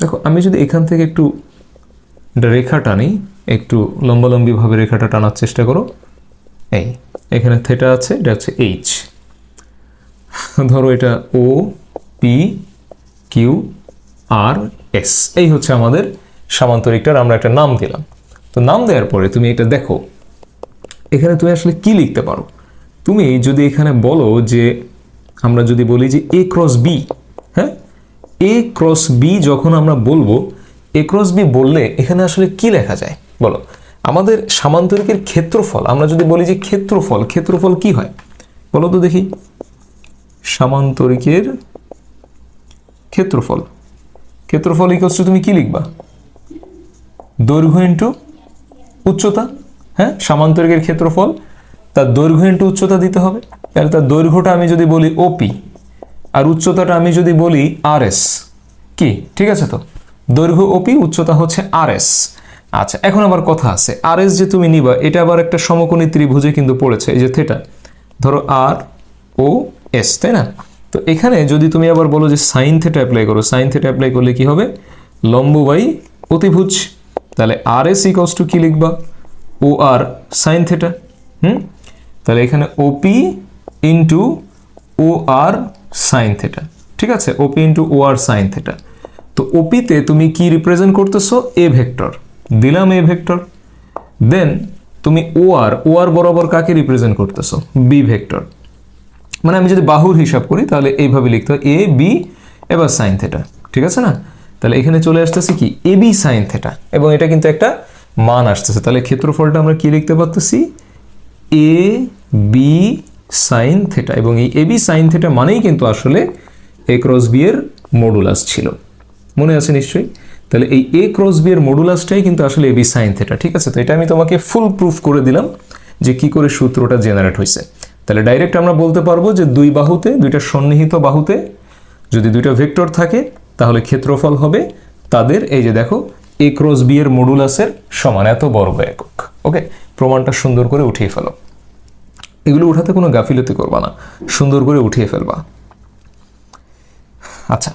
দেখো, আমি যদি এখান থেকে একটু রেখা টানি, একটু লম্বালম্বিভাবে রেখাটা টানার চেষ্টা করো, এই এখানে থেটা আছে, এটা হচ্ছে এইচ। ধরো এটা O P Q R S, এই হচ্ছে আমাদের সামান্তরিকটার আমরা একটা নাম দিলাম। তো নাম দেওয়ার পরে তুমি এটা দেখো, এখানে তুমি আসলে কি লিখতে পারো। তুমি যদি এখানে বলো যে, আমরা যদি বলি যে এ ক্রস বি, হ্যাঁ, এ ক্রস বি যখন আমরা বলবো, এ ক্রস বি বললে এখানে আসলে কি লেখা যায় বলো? আমাদের সামান্তরিকের ক্ষেত্রফল, আমরা যদি বলি যে ক্ষেত্রফল, ক্ষেত্রফল কি হয় বলো তো দেখি? সামান্তরিকের ক্ষেত্রফল, ক্ষেত্রফল ইকুয়ালস টু তুমি কি লিখবা? দৈর্ঘ্য ইন্টু উচ্চতা। হ্যাঁ, সামান্তরিকের ক্ষেত্রফল তার দৈর্ঘ্য ইন্টু উচ্চতা দিতে হবে। তাহলে তার দৈর্ঘ্যটা আমি যদি বলি ওপি আর উচ্চতাটা আমি যদি বলি আর এস, কি ঠিক আছে? তো দৈর্ঘ্য ওপি, উচ্চতা হচ্ছে আর এস। আচ্ছা, এখন আবার কথা আছে, আর এস যে তুমি নিবা এটা আবার একটা সমকোণী ত্রিভুজে কিন্তু পড়েছে, এই যে থেটা, ধরো আর ও এস, তাই না? তো এখানে যদি তুমি আবার বলো যে সাইন থেটা অ্যাপ্লাই করো, সাইন থেটা অ্যাপ্লাই করলে কি হবে? লম্ব বাই অতিভুজ। তাহলে আর এস ইকুয়ালস টু কি লিখবা? ও আর সাইন থেটা। তাহলে এখানে ওপি ইন্টু ও আর সাইন থেটা, ঠিক আছে? ওপি ইন্টু ও আর সাইন থেটা। তো ওপিতে তুমি কি রিপ্রেজেন্ট করতেছো? এ ভেক্টর, দিলাম এ ভেক্টর। দেন তুমি ও আর বরাবর কাকে রিপ্রেজেন্ট করতেছো? B vector. মানে আমি যদি বাহুর হিসাব করি তাহলে এইভাবে লিখতে হয় এ বি, এবার সাইন থেটা, ঠিক আছে না? তাহলে এখানে চলে আসতেছে কি? এ বি সাইন থেটা, এবং এটা কিন্তু একটা মান আসতেছে। তাহলে ক্ষেত্রফলটা আমরা কি লিখতে পারতেছি? এ বি সাইন থেটা, এবং এই এ বি সাইন থেটা মানেই কিন্তু আসলে এ ক্রস বি এর মডুলাস ছিল, মনে আছে নিশ্চয়ই? তাহলে এই এ ক্রস বি এর মডুলাসটাই কিন্তু আসলে এ বি সাইন থেটা, ঠিক আছে? তো এটা আমি তোমাকে ফুল প্রুফ করে দিলাম যে কি করে সূত্রটা জেনারেট হয়েছে। তাহলে ডাইরেক্ট আমরা বলতে পারবো যে দুই বাহুতে, দুইটা সন্নিহিত বাহুতে যদি দুইটা ভেক্টর থাকে তাহলে ক্ষেত্রফল হবে তাদের, এই যে দেখো, এ ক্রস বি এর মডুলাসের সমান, এত বর্গ একক। ওকে, প্রমাণটা সুন্দর করে উঠিয়ে ফেলো। এগুলো উঠাতে কোনো গাফিলতি করবা না, সুন্দর করে উঠিয়ে ফেলবা। আচ্ছা,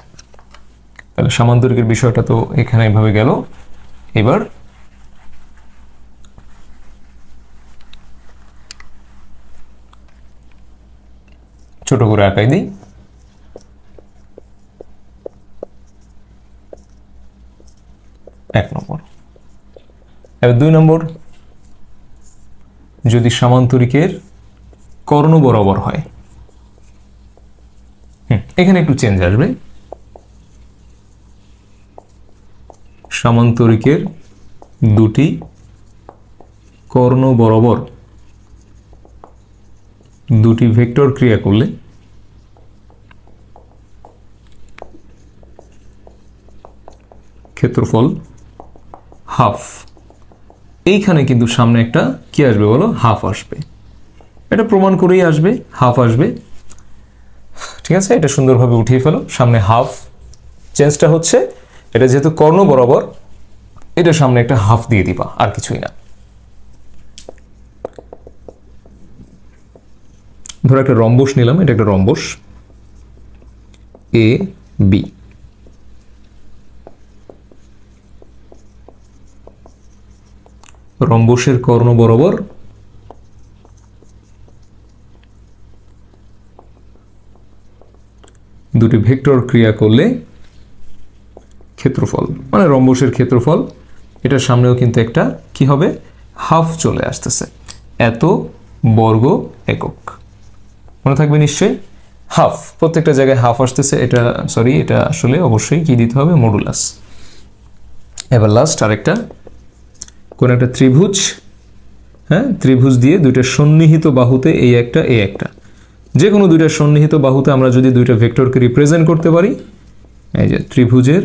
তাহলে সামান্তরিকের বিষয়টা তো এখানে এভাবে গেল। এবার ছোট করে আঁকাই দিই। এক নম্বর। এবার দুই নম্বর, যদি সামান্তরিকের কর্ণ বরাবর হয়, এখানে একটু চেঞ্জ আসবে। সামান্তরিকের দুটি কর্ণ বরাবর দুটি ভেক্টর ক্রিয়া করলে ক্ষেত্রফল হাফ। এইখানে কিন্তু সামনে একটা কি আসবে বলো? হাফ আসবে। এটা প্রমাণ করেই আসবে, হাফ আসবে, ঠিক আছে? এটা সুন্দরভাবে উঠিয়ে ফেলো। সামনে হাফ, চেঞ্জটা হচ্ছে এটা যেহেতু কর্ণ বরাবর, এটা সামনে একটা হাফ দিয়ে দিবা, আর কিছুই না। ধরো একটা রম্বস নিলাম, এটা একটা রম্বস এ বি। রম্বসের কর্ণ বরাবর দুটি ভেক্টর ক্রিয়া করলে ক্ষেত্রফল, মানে রম্বসের ক্ষেত্রফল, এটার সামনেও কিন্তু একটা কি হবে? হাফ চলে আসতেছে, এত বর্গ একক। মনে থাকবে নিশ্চয়ই, হাফ, প্রত্যেকটা জায়গায় হাফ আসতেছে। এটা সরি, এটা আসলে অবশ্যই কি দিতে হবে? মডুলাস। এবার লাস্ট আরেকটা, কোন একটা ত্রিভুজ, হ্যাঁ, ত্রিভুজ দিয়ে দুইটা সন্নিহিত বাহুতে, এই একটা এই একটা, যে কোনো দুইটা সন্নিহিত বাহুতে আমরা যদি দুইটা ভেক্টরকে রিপ্রেজেন্ট করতে পারি, এই যে ত্রিভুজের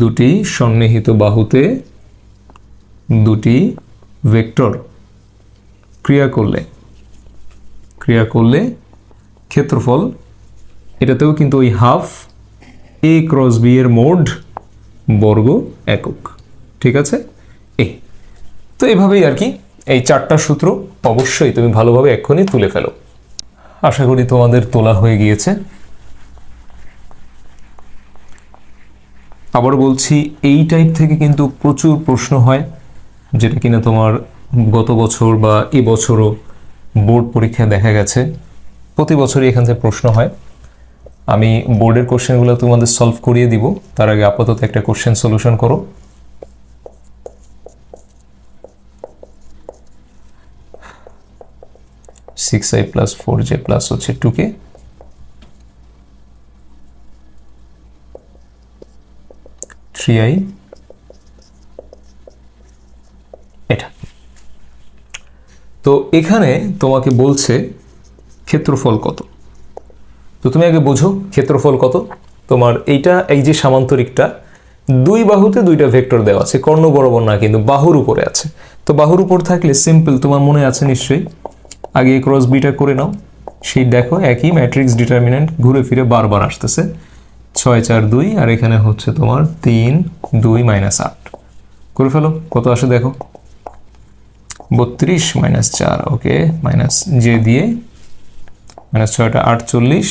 দুটি সন্নিহিত বাহুতে দুটি ভেক্টর ক্রিয়া করলে ক্ষেত্রফল, এটাতেও কিন্তু ওই হাফ এ ক্রস বি এর মোড বর্গ একক, ঠিক আছে? তো এভাবেই আর কি এই চারটা সূত্র অবশ্যই তুমি ভালোভাবে এক্ষুনি তুলে ফেলো। আশা করি তোমাদের তোলা হয়ে গিয়েছে। আবার বলছি, এই টাইপ থেকে কিন্তু প্রচুর প্রশ্ন হয়, যেটা কিনা তোমার গত বছর বা এবছরও বোর্ড পরীক্ষায় দেখা গেছে প্রতি বছরই এখান থেকে প্রশ্ন হয়। আমি বোর্ডের কোশ্চেনগুলো তোমাদের সলভ করিয়ে দিব, তার আগে আপাতত একটা কোশ্চেন সলিউশন করো। Six I plus 4j plus হচ্ছে 2k, থ্রি আই, এটা। তো এখানে তোমাকে বলছে ক্ষেত্রফল কত। তো তুমি আগে বোঝো ক্ষেত্রফল কত। তোমার এইটা, এই যে সামান্তরিকটা, দুই বাহুতে দুইটা ভেক্টর দেওয়া আছে, কর্ণ বরাবর না কিন্তু বাহুর উপরে আছে। তো বাহুর উপর থাকলে সিম্পল, তোমার মনে আছে নিশ্চয়ই, আগে ক্রস বিটা করে নাও। সেই দেখো একই ম্যাট্রিক্স ডিটারমিনেন্ট ঘুরে ফিরে বারবার আসতেছে, 6 4 2, আর এখানে হচ্ছে তোমার 3 2 -8 করে ফেলো। কত আসে দেখো, 32 -4, ওকে, মাইনাস জে দিয়ে -6টা 48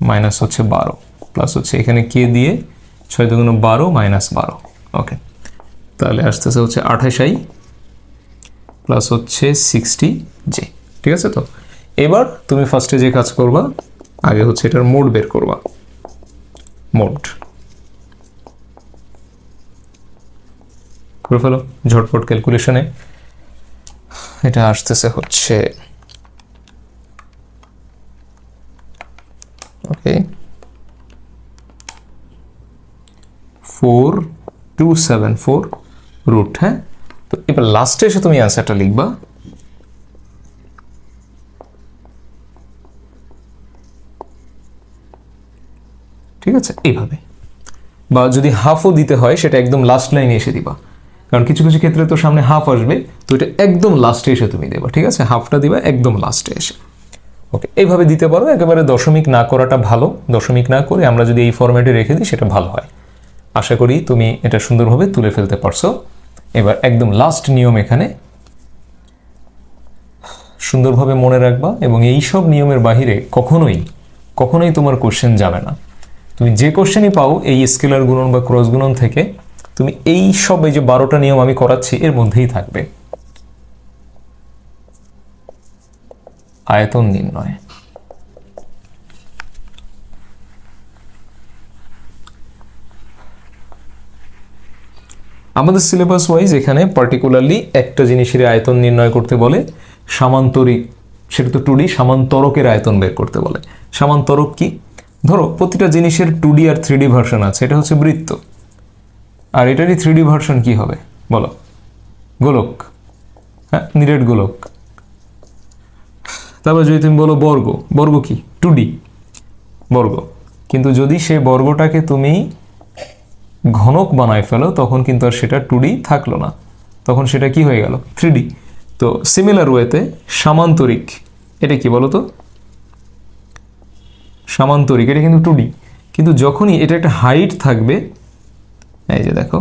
মাইনাস হচ্ছে 12 প্লাস হচ্ছে এখানে কে দিয়ে 6 2 12 -12, ওকে। তাহলে আসতেছে হচ্ছে 28i প্লাস হচ্ছে 60j, ঠিক আছে। তো এবার তুমি ফার্স্টে যে কাজ করবা, আগে হচ্ছে এটার মোড বের করবা। মোড করে ফেলো ঝটপট ক্যালকুলেশনে। এটা আসতেছে হচ্ছে ওকে 4274 রুট, হ্যাঁ। তো এবার লাস্টে এসে তুমি অ্যান্সারটা লিখবা। ঠিক আছে, এইভাবে। বা যদি হাফও দিতে হয় সেটা একদম লাস্ট লাইনে এসে দিবা, কারণ কিছু কিছু ক্ষেত্রে তো সামনে হাফ আসবে, তো এটা একদম লাস্টে এসে তুমি দেবা, ঠিক আছে। হাফটা দিবা একদম লাস্টে এসে, ওকে। এইভাবে দিতে পারো, একেবারে দশমিক না করাটা ভালো। দশমিক না করে আমরা যদি এই ফরম্যাটে রেখে দিই সেটা ভালো হয়। আশা করি তুমি এটা সুন্দরভাবে তুলে ফেলতে পারছো। এবার একদম লাস্ট নিয়ম এখানে সুন্দরভাবে মনে রাখবা, এবং এই সব নিয়মের বাহিরে কখনোই তোমার কোশ্চেন যাবে না। তুমি যে কোশ্চেনই পাও এই স্কেলার গুণন বা ক্রস গুণন থেকে, তুমি এই সব, এই যে 12টা নিয়ম আমি করাচ্ছি এর মধ্যেই থাকবে। আয়তন নির্ণয়, আমাদের সিলেবাস ওয়াইজ এখানে পার্টিকুলারলি একটা জিনিসের আয়তন নির্ণয় করতে বলে, সামান্তরিক, সেটা তো 2D, সামান্তরকের আয়তন বের করতে বলে। সামান্তরক কি? ধরো প্রতিটা জিনিসের 2D আর 3D ভার্সন আছে। এটা হচ্ছে বৃত্ত, আর এটারই 3D ভার্সন কি হবে বলো? গোলক, হ্যাঁ, নিরেট গোলক। তারপর যদি তুমি বলো বর্গ, বর্গ কি? 2D বর্গ। কিন্তু যদি সেই বর্গটাকে তুমি ঘনক বানায় ফেলো, তখন কিন্তু আর সেটা 2D থাকলো না, তখন সেটা কি হয়ে গেল? 3D। তো সিমিলার ওয়েতে সামান্তরিক, এটা কি বলো তো? সামান্তরিক, এটা কিন্তু 2D, কিন্তু যখনই এটা একটা হাইট থাকবে, এই যে দেখো,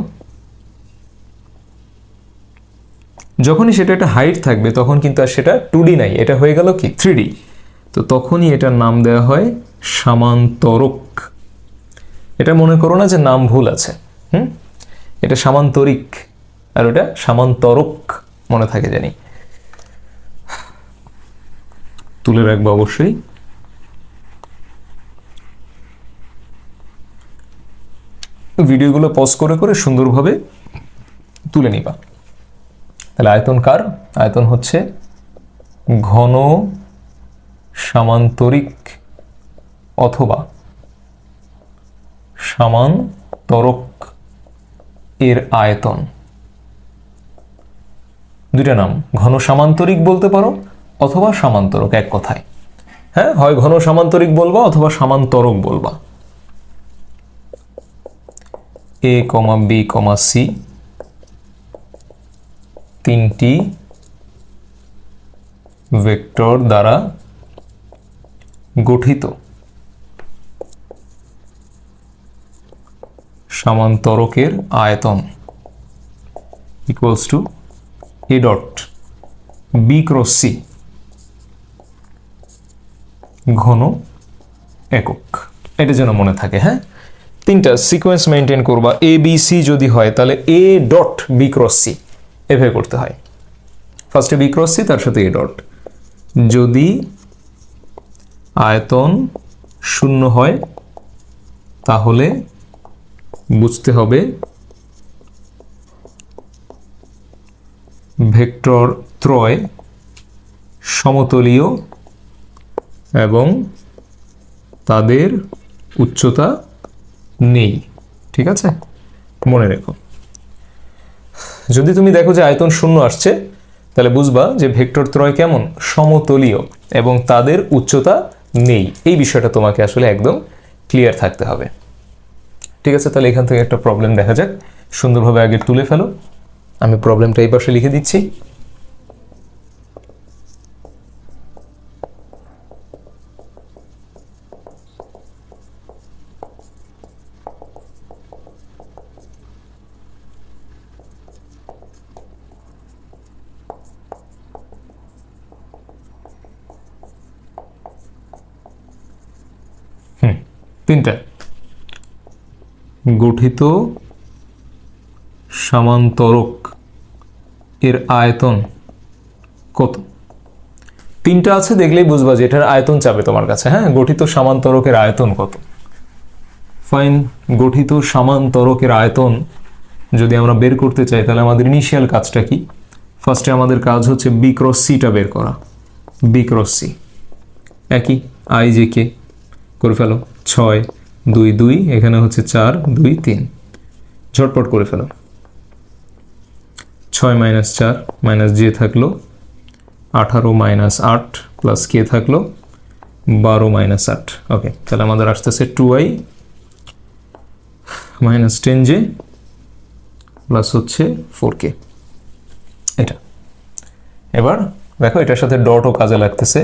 যখনই সেটা একটা হাইট থাকবে তখন কিন্তু আর সেটা 2D নাই, এটা হয়ে গেল কি? 3D। তো তখনই এটার নাম দেওয়া হয় সামান্তরক। এটা মনে করো না যে নাম ভুল আছে, এটা সামান্তরিক আর ওটা সামান্তরক, মনে থাকে জানি, তুলে রাখবো অবশ্যই। ভিডিওগুলো পজ করে করে সুন্দরভাবে তুলে নিবা। তাহলে আয়তন কার? আয়তন হচ্ছে ঘন সামান্তরিক অথবা সামান্তরক এর আয়তন। দুইটা নাম, ঘন সামান্তরিক বলতে পারো অথবা সামান্তরক, এক কথায়। হ্যাঁ, হয় ঘন সামান্তরিক বলবা অথবা সামান্তরক বলবা। A comma B comma C তিনটি ভেক্টর দ্বারা গঠিত সামান্তরকের আয়তন equals to A dot B cross C ঘন একক। এটা যেন মনে থাকে। হ্যাঁ, তিনটা সিকোয়েন্স মেনটেন করবা। এ বি সি যদি হয় তাহলে A dot B cross C এভাবে করতে হয়। ফার্স্টে বি ক্রস সি, তার সাথে এ ডট, যদি আয়তন শূন্য হয় তাহলে বুঝতে হবে ভেক্টর ত্রয় সমতলীয় এবং তাদের উচ্চতা নেই। ঠিক আছে, মনে রেখো। যদি তুমি দেখো যে আয়তন শূন্য আসছে তাহলে বুঝবা যে ভেক্টর ত্রয় কেমন, সমতলীয় এবং তাদের উচ্চতা নেই। এই বিষয়টা তোমাকে আসলে একদম ক্লিয়ার থাকতে হবে। ঠিক আছে, তাহলে এখান থেকে একটা প্রবলেম দেখা যাক। সুন্দরভাবে আগে তুলে ফেলো। আমি প্রবলেমটা এই পাশে লিখে দিচ্ছি। তিনটা গঠিত সমান্তরক এর আয়তন কত? তিনটা আছে, দেখলেই বুঝবা যে এটার আয়তন চাবে তোমার কাছে। হ্যাঁ, গঠিত সমান্তরকের আয়তন কত? ফাইন, গঠিত সমান্তরকের আয়তন যদি আমরা বের করতে চাই তাহলে আমাদের ইনিশিয়াল কাজটা কি? ফার্স্টে আমাদের কাজ হচ্ছে বি ক্রস সিটা বের করা। বি ক্রস সি একই আই জে কে করে ফেলো। 6 2 2, এখানে হচ্ছে 4 2 3, ঝটপট করে ফেলো। 6 - 4 মাইনাস জে থাকলো 18 - 8 প্লাস কে থাকলো 12 - 8। ওকে, তাহলে আমাদের আসতেছে 2i মাইনাস 10j প্লাস হচ্ছে 4k। এটা এবার দেখো এটার সাথে ডটও কাজে লাগতেছে।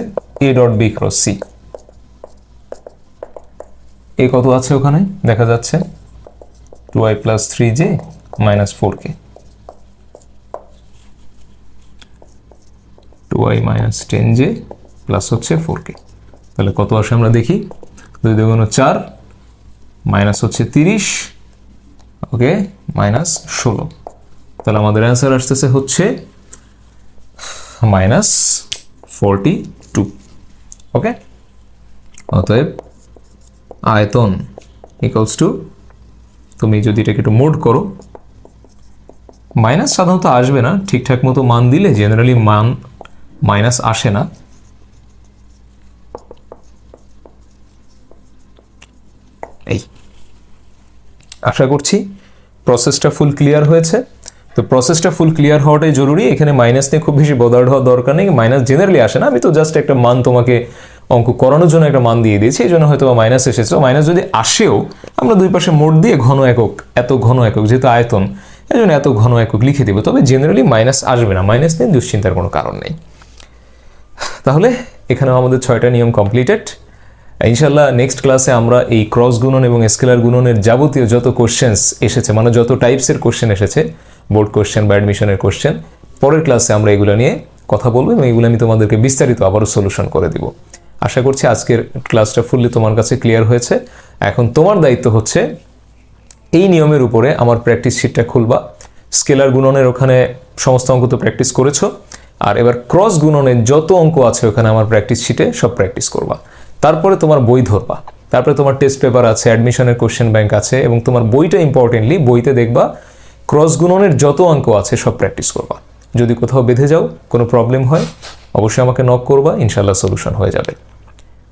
A dot B cross C, এ কত আছে ওখানে দেখা যাচ্ছে 2i plus 3j minus 4k। 2i minus 10j plus হচ্ছে 4k। তাহলে কত আসে আমরা দেখি। 2 2 4 মাইনাস হচ্ছে 30, ওকে, মাইনাস 16। তাহলে আমাদের অ্যান্সার আসতেছে হচ্ছে মাইনাস 42। ওকে, অতএব আয়তন ইকুয়ালস টু, তুমি যদি এটাকে একটু মোড করো, মাইনাস সাধারণত আসবে না, ঠিকঠাক মতো মান দিলে জেনারেলি মান মাইনাস আসে না। এই আশা করছি প্রসেসটা ফুল ক্লিয়ার হয়েছে। তো প্রসেসটা ফুল ক্লিয়ার হওয়াটাই জরুরি। এখানে মাইনাস নিয়ে খুব বেশি বদার্ড হওয়ার দরকার নেই। মাইনাস জেনারেলি আসে না, আমি তো জাস্ট একটা মান তোমাকে অঙ্ক করানোর জন্য একটা মান দিয়ে দিয়েছি, এই জন্য হয়তো মাইনাস এসেছে। মাইনাস যদি আসেও আমরা দুই পাশে মোড দিয়ে ঘন একক, এত ঘন একক যেহেতু আয়তন, এই জন্য এত ঘন একক লিখে দিব। তবে জেনারেলি মাইনাস আসবে না, মাইনাস নিয়ে দুশ্চিন্তার কোনো কারণ নেই। তাহলে এখানেও আমাদের 6টা নিয়ম কমপ্লিটেড। ইনশাল্লাহ নেক্সট ক্লাসে আমরা এই ক্রস গুণন এবং স্কেলার গুণনের যাবতীয় যত কোশ্চেন্স এসেছে, মানে যত টাইপসের কোশ্চেন এসেছে, বোর্ড কোশ্চেন বা অ্যাডমিশনের কোশ্চেন, পরের ক্লাসে আমরা এগুলো নিয়ে কথা বলবো এবং এগুলো আমি তোমাদেরকে বিস্তারিত আবারও সলিউশন করে দিব। আশা করছি আজকের ক্লাসটা ফুললি তোমার কাছে ক্লিয়ার হয়েছে। এখন তোমার দায়িত্ব হচ্ছে এই নিয়মের উপরে আমার প্র্যাকটিস শিটটা খুলবা। স্কেলার গুণনের ওখানে সমস্ত অঙ্ক তো প্র্যাকটিস করেছো, আর এবার ক্রস গুণনের যত অঙ্ক আছে ওখানে আমার প্র্যাকটিস শিটে সব প্র্যাকটিস করবা। তারপরে তোমার বই ধরবা, তারপরে তোমার টেস্ট পেপার আছে, অ্যাডমিশনের কোশ্চেন ব্যাংক আছে, এবং তোমার বইটা ইম্পর্টেন্টলি বইতে দেখবা ক্রস গুণনের যত অঙ্ক আছে সব প্র্যাকটিস করবা। যদি কোথাও বেঁধে যাও, কোনো প্রবলেম হয়, অবশ্যই আমাকে নক করবা, ইনশাল্লাহ সলিউশন হয়ে যাবে।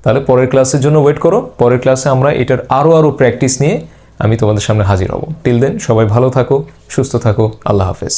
তাহলে পরের ক্লাসের জন্য ওয়েট করো। পরের ক্লাসে আমরা এটার আরও প্র্যাকটিস নিয়ে আমি তোমাদের সামনে হাজির হব। টিল দেন সবাই ভালো থাকো, সুস্থ থাকো, আল্লাহ হাফেজ।